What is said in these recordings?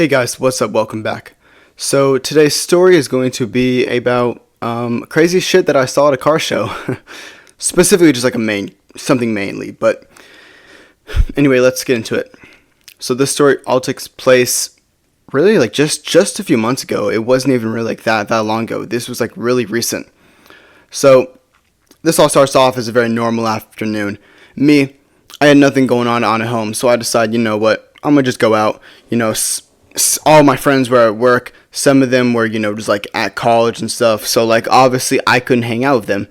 Hey guys, what's up? Welcome back. So today's story is going to be about crazy shit that I saw at a car show. Specifically just like something mainly, but anyway, let's get into it. So this story all takes place really like just a few months ago. It wasn't even really like that long ago. This was like really recent. So this all starts off as a very normal afternoon. I had nothing going on at home, so I decided, you know what, I'm gonna just go out. All my friends were at work. Some of them were, just like at college and stuff. So like obviously I couldn't hang out with them.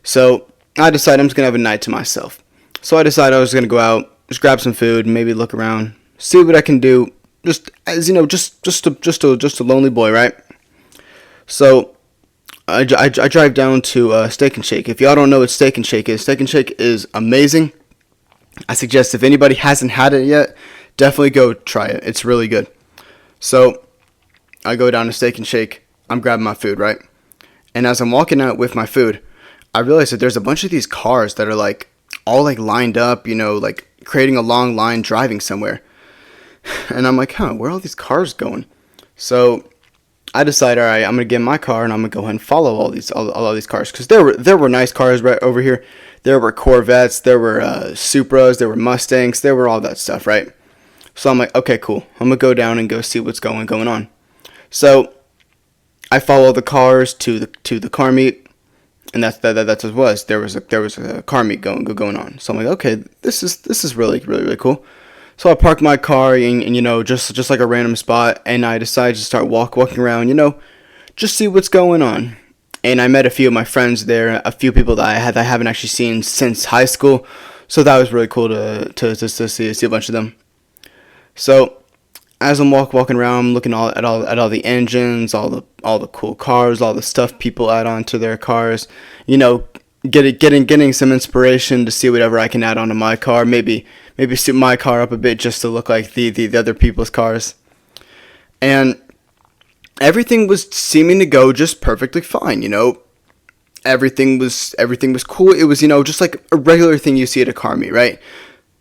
So I decided I'm just gonna have a night to myself. So I decided I was gonna go out, just grab some food, maybe look around, see what I can do. Just as just a lonely boy, right? So I drive down to Steak and Shake. If y'all don't know what Steak and Shake is amazing. I suggest if anybody hasn't had it yet, definitely go try it. It's really good. So I go down to Steak and Shake. I'm grabbing my food, right? And as I'm walking out with my food, I realize that there's a bunch of these cars that are like all like lined up, like creating a long line driving somewhere. And I'm like, where are all these cars going? So I decide, all right, I'm gonna get in my car and I'm gonna go ahead and follow all these cars, because there were nice cars right over here. There were Corvettes, there were Supras, there were Mustangs, there were all that stuff, right? So I'm like, okay, cool. I'm gonna go down and go see what's going on. So I follow the cars to the car meet, and that's what it was. There was a car meet going on. So I'm like, okay, this is really cool. So I park my car and just like a random spot, and I decide to start walking around, just see what's going on. And I met a few of my friends there, a few people that I haven't actually seen since high school. So that was really cool to see a bunch of them. So as I'm walking around, I'm looking at all the engines, all the cool cars, all the stuff people add on to their cars. Getting some inspiration to see whatever I can add onto my car. Maybe suit my car up a bit just to look like the other people's cars. And everything was seeming to go just perfectly fine. Everything was cool. It was just like a regular thing you see at a car meet, right?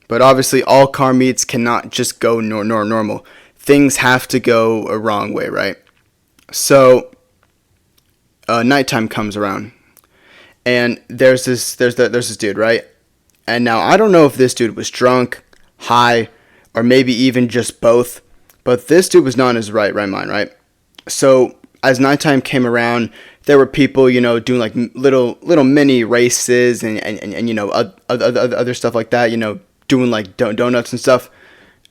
But obviously, all car meets cannot just go normal. Things have to go a wrong way, right? So, nighttime comes around, and there's this dude, right? And now I don't know if this dude was drunk, high, or maybe even just both. But this dude was not in his right mind, right? So as nighttime came around, there were people, doing like little mini races and other stuff like that, doing like donuts and stuff.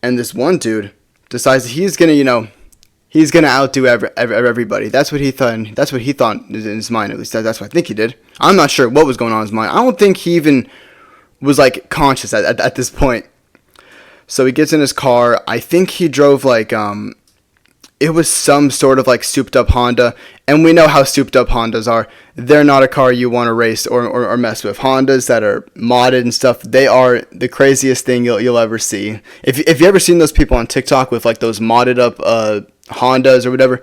And this one dude decides that he's gonna outdo everybody. That's what he thought. That's what he thought in his mind. At least that's what I think he did. I'm not sure what was going on in his mind. I don't think he even was like conscious at this point. So he gets in his car. I think he drove like it was some sort of like souped up Honda, and we know how souped up Hondas are. They're not a car you want to race or mess with. Hondas that are modded and stuff, they are the craziest thing you'll ever see. If you ever seen those people on TikTok with like those modded up Hondas or whatever,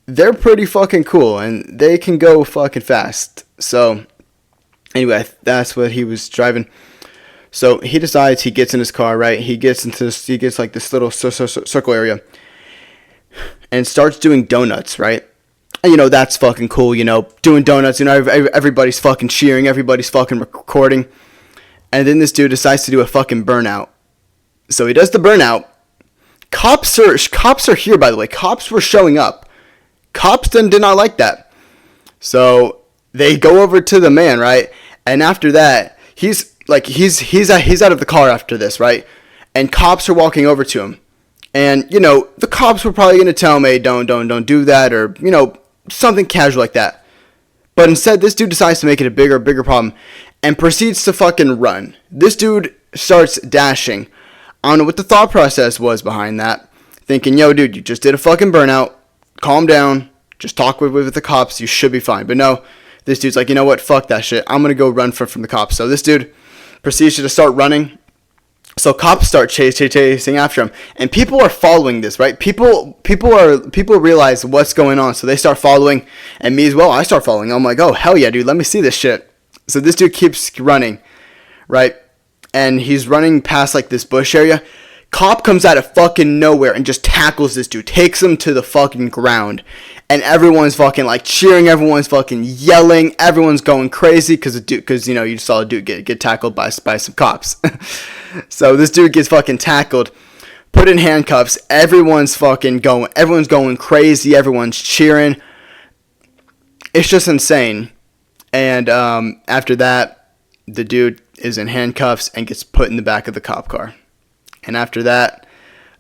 they're pretty fucking cool and they can go fucking fast. So anyway, that's what he was driving. So he decides, he gets in his car, right? He gets like this little circle area and starts doing donuts, right? And that's fucking cool, doing donuts, everybody's fucking cheering, everybody's fucking recording. And then this dude decides to do a fucking burnout. So he does the burnout. Cops are here, by the way. Cops were showing up. Cops did not like that. So they go over to the man, right? And after that, he's out of the car after this, right? And cops are walking over to him. And, the cops were probably going to tell him, hey, don't do that, or, something casual like that. But instead, this dude decides to make it a bigger problem and proceeds to fucking run. This dude starts dashing. I don't know what the thought process was behind that. Thinking, yo, dude, you just did a fucking burnout. Calm down. Just talk with the cops. You should be fine. But no, this dude's like, you know what? Fuck that shit. I'm going to go run from the cops. So this dude proceeds to start running. So cops start chasing after him, and people are following this, right? People realize what's going on, so they start following, and me as well. I start following. I'm like, oh hell yeah, dude, let me see this shit. So this dude keeps running, right? And he's running past like this bush area. Cop comes out of fucking nowhere and just tackles this dude, takes him to the fucking ground, and everyone's fucking like cheering, everyone's fucking yelling, everyone's going crazy because you know, you saw a dude get tackled by some cops. So this dude gets fucking tackled, put in handcuffs, everyone's going crazy, everyone's cheering. It's just insane. And after that, the dude is in handcuffs and gets put in the back of the cop car. And after that,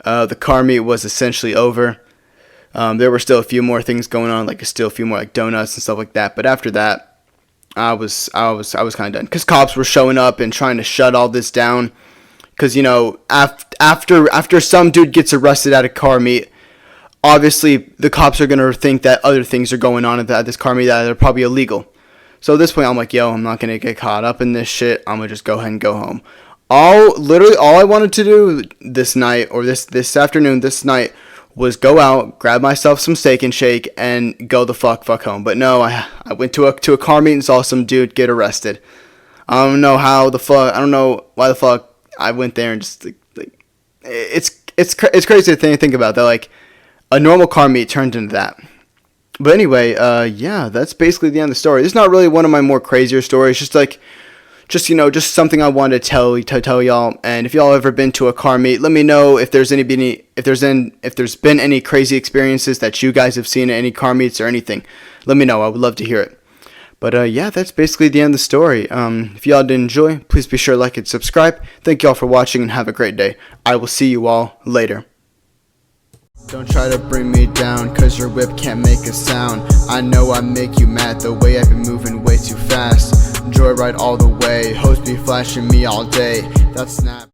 the car meet was essentially over. There were still a few more things going on, like still a few more like donuts and stuff like that. But after that, I was kind of done, because cops were showing up and trying to shut all this down. Because, you know, after some dude gets arrested at a car meet, obviously the cops are gonna think that other things are going on at this car meet that are probably illegal. So at this point, I'm like, yo, I'm not gonna get caught up in this shit. I'm gonna just go ahead and go home. All I wanted to do this night, or this afternoon, this night, was go out, grab myself some Steak and Shake, and go the fuck home. But no, I went to a car meet and saw some dude get arrested. I don't know why the fuck I went there, and just like it's crazy to think about that. Like, a normal car meet turned into that. But anyway, yeah, that's basically the end of the story. This is not really one of my more crazier stories. Just something I wanted to tell y'all. And if y'all ever been to a car meet, let me know if there's been any crazy experiences that you guys have seen at any car meets or anything. Let me know. I would love to hear it. But yeah, that's basically the end of the story. If y'all did enjoy, please be sure to like and subscribe. Thank y'all for watching, and have a great day. I will see you all later. Don't try to bring me down, cause your whip can't make a sound. I know I make you mad, the way I've been moving way too fast. Joyride all the way, hoes be flashing me all day. That's Snap.